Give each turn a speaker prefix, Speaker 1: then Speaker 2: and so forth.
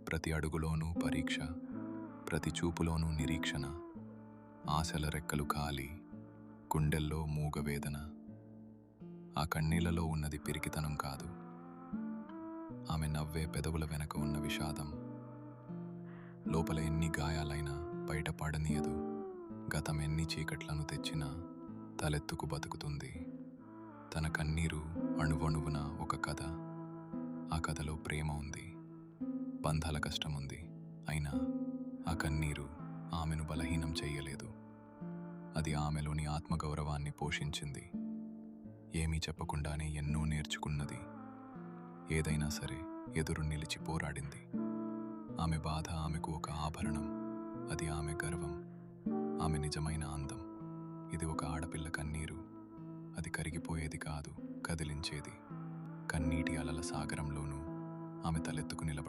Speaker 1: ప్రతి అడుగులోనూ పరీక్ష, ప్రతి చూపులోనూ నిరీక్షణ. ఆశల రెక్కలు కాలి, గుండెల్లో మూగవేదన. ఆ కన్నీళ్లలో ఉన్నది పిరికితనం కాదు, ఆమె నవ్వే పెదవుల వెనక ఉన్న విషాదం. లోపల ఎన్ని గాయాలైనా బయట పడనీయదు. గతం ఎన్ని చీకట్లను తెచ్చినా తలెత్తుకు బతుకుతుంది. తన కన్నీరు అణువణువున ఒక కథ. ఆ కథలో ప్రేమ ఉంది, బంధాల కష్టముంది. అయినా ఆ కన్నీరు ఆమెను బలహీనం చెయ్యలేదు. అది ఆమెలోని ఆత్మగౌరవాన్ని పోషించింది. ఏమీ చెప్పకుండానే ఎన్నో నేర్చుకున్నది. ఏదైనా సరే ఎదురు నిలిచి పోరాడింది. ఆమె బాధ ఆమెకు ఒక ఆభరణం. అది ఆమె గర్వం, ఆమె నిజమైన అందం. ఇది ఒక ఆడపిల్ల కన్నీరు. అది కరిగిపోయేది కాదు, కదిలించేది. కన్నీటి అలల సాగరంలోనూ ఆమె తలెత్తుకు నిలబడి